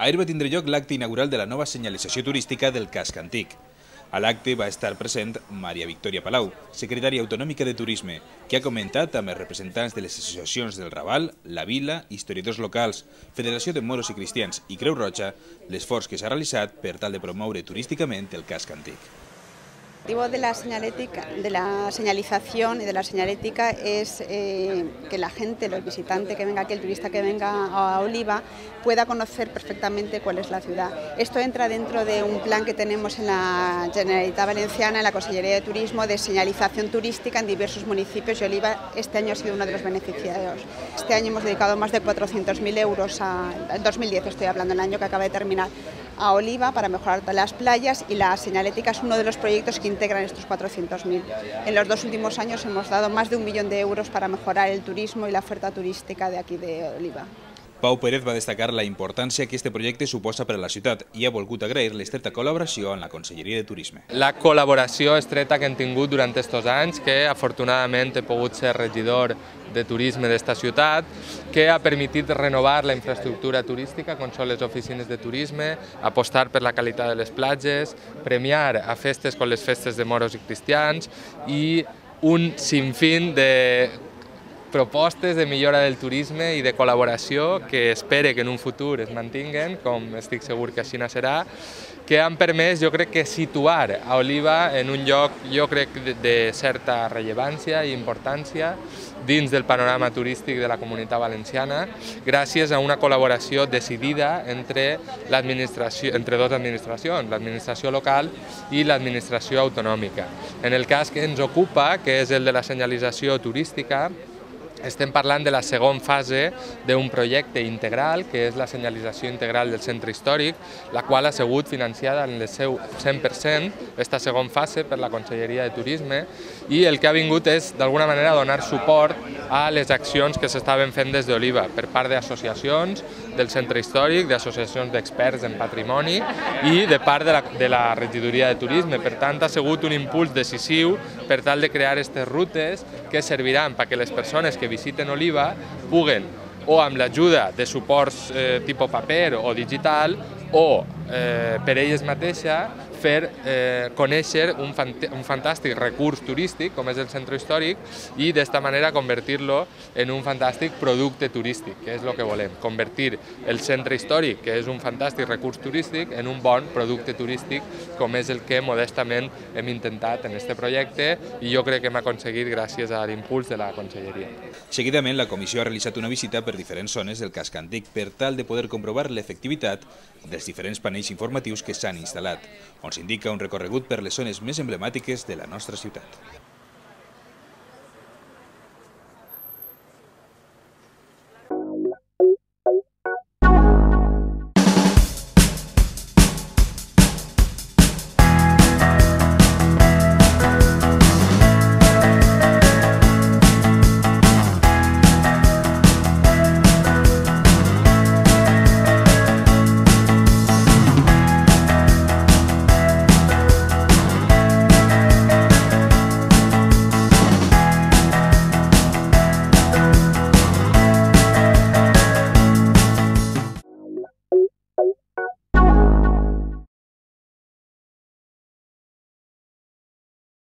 Ahir va tindre lloc l'acte inaugural de la nova senyalització turística del casc antic. A l'acte va estar present Maria Victòria Palau, secretària autonòmica de Turisme, que ha comentat amb els representants de les associacions del Raval, la Vila, historiadors locals, Federació de Moros i Cristians i Creu Roja l'esforç que s'ha realitzat per tal de promoure turísticament el casc antic. El objetivo de la señalización y de la señalética es que la gente, los visitantes que venga aquí, el turista que venga a Oliva, pueda conocer perfectamente cuál es la ciudad. Esto entra dentro de un plan que tenemos en la Generalitat Valenciana, en la Consellería de Turismo, de señalización turística en diversos municipios, y Oliva este año ha sido uno de los beneficiarios. Este año hemos dedicado más de 400.000 euros, en 2010 estoy hablando, el año que acaba de terminar, a Oliva para mejorar las playas, y la señalética es uno de los proyectos que integran estos 400.000. En los 2 últimos años hemos dado más de 1 millón de euros para mejorar el turismo y la oferta turística de aquí de Oliva. Pau Pérez va destacar la importància que este projecte suposa per a la ciutat i ha volgut agrair l'estreta col·laboració amb la Conselleria de Turisme. La col·laboració estreta que hem tingut durant aquests anys, que afortunadament he pogut ser regidor de turisme d'esta ciutat, que ha permitit renovar la infraestructura turística, com són les oficines de turisme, apostar per la qualitat de les platges, premiar a festes com les festes de moros i cristians i un sinfín de propostes de millora del turisme i de col·laboració que espere que en un futur es mantinguen, com estic segur que així serà, que han permès, jo crec, que situar a Oliva en un lloc, jo crec, de certa rellevància i importància dins del panorama turístic de la Comunitat Valenciana, gràcies a una col·laboració decidida entre dues administracions, l'administració local i l'administració autonòmica. En el cas que ens ocupa, que és el de la senyalització turística, estem parlant de la segona fase d'un projecte integral, que és la senyalització integral del centre històric, la qual ha sigut financiada en el seu 100%, aquesta segona fase, per la Conselleria de Turisme, i el que ha vingut és, d'alguna manera, donar suport a les accions que s'estaven fent des d'Oliva, per part d'associacions del centre històric, d'associacions d'experts en patrimoni i de part de la regidoria de turisme. Per tant, ha sigut un impuls decisiu per tal de crear aquestes rutes que serviran perquè les persones que visiten Oliva puguen, o amb l'ajuda de suports tipus paper o digital, o per elles mateixes, fer conèixer un fantàstic recurs turístic, com és el centre històric, i d'esta manera convertir-lo en un fantàstic producte turístic, que és el que volem, convertir el centre històric, que és un fantàstic recurs turístic, en un bon producte turístic, com és el que modestament hem intentat en aquest projecte, i jo crec que hem aconseguit gràcies a l'impuls de la Conselleria. Seguidament, la comissió ha realitzat una visita per diferents zones del casc antic per tal de poder comprovar l'efectivitat dels diferents panells informatius que s'han instal·lat, on s'indica un recorregut per les zones més emblemàtiques de la nostra ciutat.